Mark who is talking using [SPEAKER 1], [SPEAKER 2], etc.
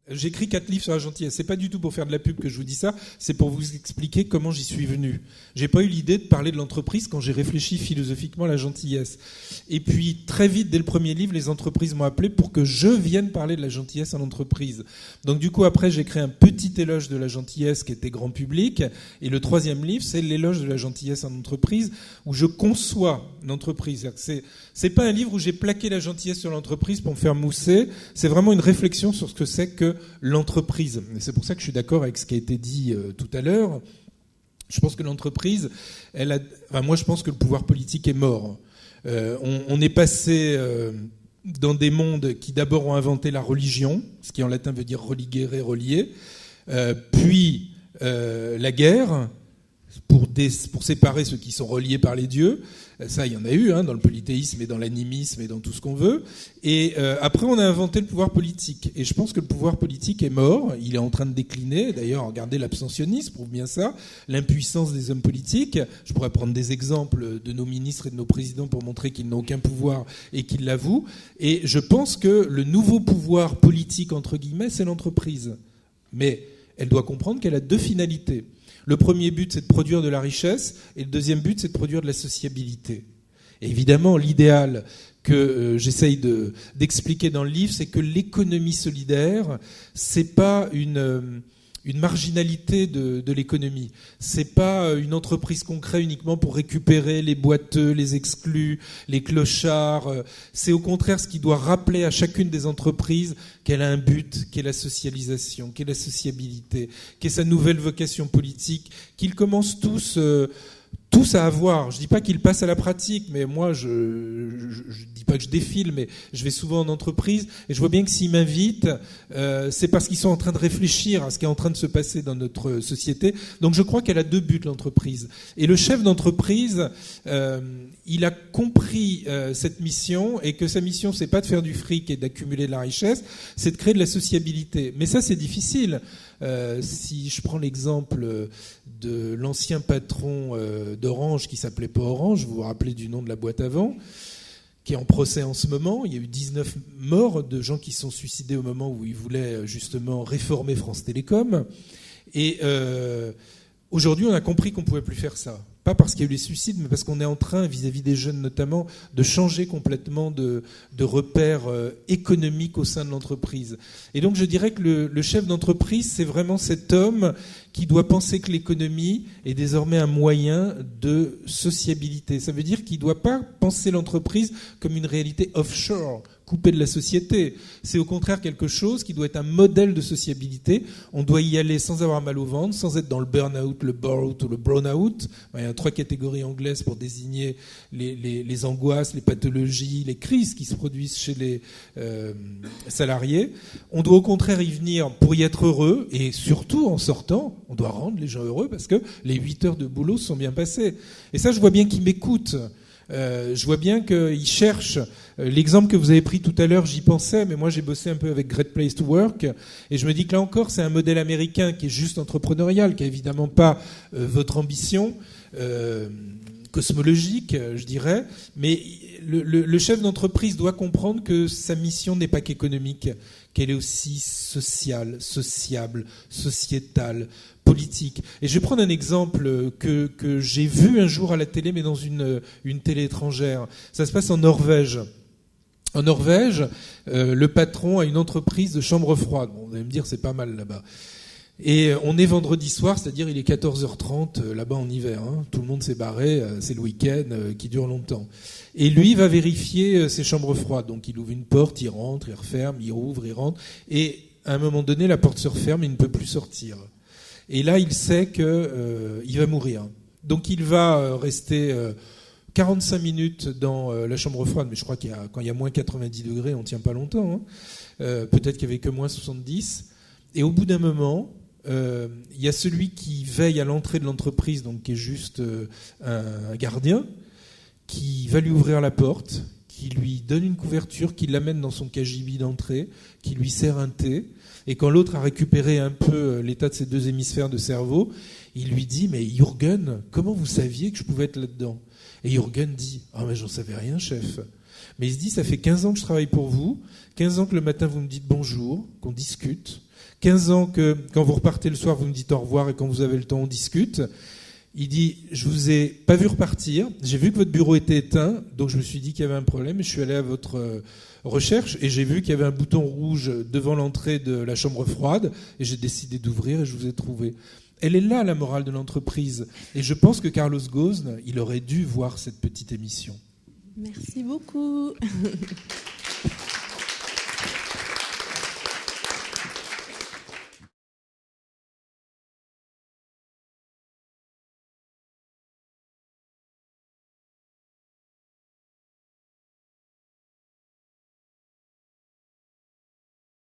[SPEAKER 1] J'écris 4 livres sur la gentillesse. C'est pas du tout pour faire de la pub que je vous dis ça, c'est pour vous expliquer comment j'y suis venu. J'ai pas eu l'idée de parler de l'entreprise quand j'ai réfléchi philosophiquement à la gentillesse. Et puis, très vite, dès le premier livre, les entreprises m'ont appelé pour que je vienne parler de la gentillesse en entreprise. Donc du coup, après, j'ai créé un petit éloge de la gentillesse qui était grand public. Et le 3e livre, c'est l'éloge de la gentillesse en entreprise, où je conçois l'entreprise. C'est pas un livre où j'ai plaqué la gentillesse sur l'entreprise pour me faire mousser. C'est vraiment une réflexion sur ce que c'est que l'entreprise. Et c'est pour ça que je suis d'accord avec ce qui a été dit tout à l'heure. Je pense que l'entreprise, moi je pense que le pouvoir politique est mort. On est passé dans des mondes qui d'abord ont inventé la religion, ce qui en latin veut dire religere, relier, puis la guerre, pour séparer ceux qui sont reliés par les dieux. Ça, il y en a eu dans le polythéisme et dans l'animisme et dans tout ce qu'on veut. Et après, on a inventé le pouvoir politique. Et je pense que le pouvoir politique est mort. Il est en train de décliner. D'ailleurs, regardez l'abstentionnisme, prouve bien ça. L'impuissance des hommes politiques. Je pourrais prendre des exemples de nos ministres et de nos présidents pour montrer qu'ils n'ont aucun pouvoir et qu'ils l'avouent. Et je pense que le nouveau pouvoir politique, entre guillemets, c'est l'entreprise. Mais elle doit comprendre qu'elle a 2 finalités. Le premier but, c'est de produire de la richesse, et le deuxième but, c'est de produire de la sociabilité. Et évidemment, l'idéal que j'essaye d'expliquer dans le livre, c'est que l'économie solidaire, c'est pas une marginalité de l'économie. C'est pas une entreprise qu'on crée uniquement pour récupérer les boiteux, les exclus, les clochards. C'est au contraire ce qui doit rappeler à chacune des entreprises qu'elle a un but, qu'est la socialisation, qu'est la sociabilité, qu'est sa nouvelle vocation politique, qu'ils commencent tous à avoir. Je dis pas qu'ils passent à la pratique, mais moi, je dis pas que je défile, mais je vais souvent en entreprise et je vois bien que s'ils m'invitent, c'est parce qu'ils sont en train de réfléchir à ce qui est en train de se passer dans notre société. Donc je crois qu'elle a 2 buts, l'entreprise. Et le chef d'entreprise, il a compris cette mission, et que sa mission, c'est pas de faire du fric et d'accumuler de la richesse, c'est de créer de la sociabilité. Mais ça, c'est difficile. Si je prends l'exemple de l'ancien patron d'Orange, qui s'appelait pas Orange, vous vous rappelez du nom de la boîte avant, qui est en procès en ce moment. Il y a eu 19 morts de gens qui se sont suicidés au moment où ils voulaient justement réformer France Télécom. Et aujourd'hui, on a compris qu'on ne pouvait plus faire ça. Pas parce qu'il y a eu les suicides, mais parce qu'on est en train, vis-à-vis des jeunes notamment, de changer complètement de repères économiques au sein de l'entreprise. Et donc je dirais que le chef d'entreprise, c'est vraiment cet homme qui doit penser que l'économie est désormais un moyen de sociabilité. Ça veut dire qu'il ne doit pas penser l'entreprise comme une réalité offshore, coupée de la société. C'est au contraire quelque chose qui doit être un modèle de sociabilité. On doit y aller sans avoir mal au ventre, sans être dans le burn-out, le bore-out ou le brown-out. Il y a 3 catégories anglaises pour désigner les angoisses, les pathologies, les crises qui se produisent chez les salariés. On doit au contraire y venir pour y être heureux, et surtout en sortant, on doit rendre les gens heureux parce que les 8 heures de boulot se sont bien passées. Et ça, je vois bien qu'ils m'écoutent. Je vois bien qu'ils cherchent. L'exemple que vous avez pris tout à l'heure, j'y pensais, mais moi j'ai bossé un peu avec Great Place to Work, et je me dis que là encore, c'est un modèle américain qui est juste entrepreneurial, qui n'a évidemment pas votre ambition cosmologique, je dirais, mais le chef d'entreprise doit comprendre que sa mission n'est pas qu'économique, qu'elle est aussi sociale, sociable, sociétale, politique. Et je vais prendre un exemple que j'ai vu un jour à la télé, mais dans une télé étrangère. Ça se passe en Norvège. En Norvège, le patron a une entreprise de chambre froide. Bon, vous allez me dire, c'est pas mal là-bas. Et on est vendredi soir, c'est-à-dire il est 14h30 là-bas en hiver. Tout le monde s'est barré, c'est le week-end qui dure longtemps. Et lui va vérifier ses chambres froides. Donc il ouvre une porte, il rentre, il referme, il rouvre, il rentre. Et à un moment donné, la porte se referme, il ne peut plus sortir. Et là, il sait qu'il va mourir. Donc il va rester 45 minutes dans la chambre froide. Mais je crois quand il y a moins 90 degrés, on ne tient pas longtemps. Peut-être qu'il y avait que moins 70. Et au bout d'un moment, il y a celui qui veille à l'entrée de l'entreprise, donc qui est juste un gardien, qui va lui ouvrir la porte, qui lui donne une couverture, qui l'amène dans son cagibi d'entrée, qui lui sert un thé. Et quand l'autre a récupéré un peu l'état de ses 2 hémisphères de cerveau, il lui dit « Mais Jürgen, comment vous saviez que je pouvais être là-dedans ?» Et Jürgen dit « Ah, mais j'en savais rien, chef. » Mais il se dit « Ça fait 15 ans que je travaille pour vous, 15 ans que le matin vous me dites bonjour, qu'on discute. 15 ans que quand vous repartez le soir, vous me dites au revoir et quand vous avez le temps, on discute. Il dit, je vous ai pas vu repartir, j'ai vu que votre bureau était éteint, donc je me suis dit qu'il y avait un problème et je suis allé à votre recherche et j'ai vu qu'il y avait un bouton rouge devant l'entrée de la chambre froide et j'ai décidé d'ouvrir et je vous ai trouvé. Elle est là, la morale de l'entreprise. Et je pense que Carlos Ghosn, il aurait dû voir cette petite émission.
[SPEAKER 2] Merci beaucoup.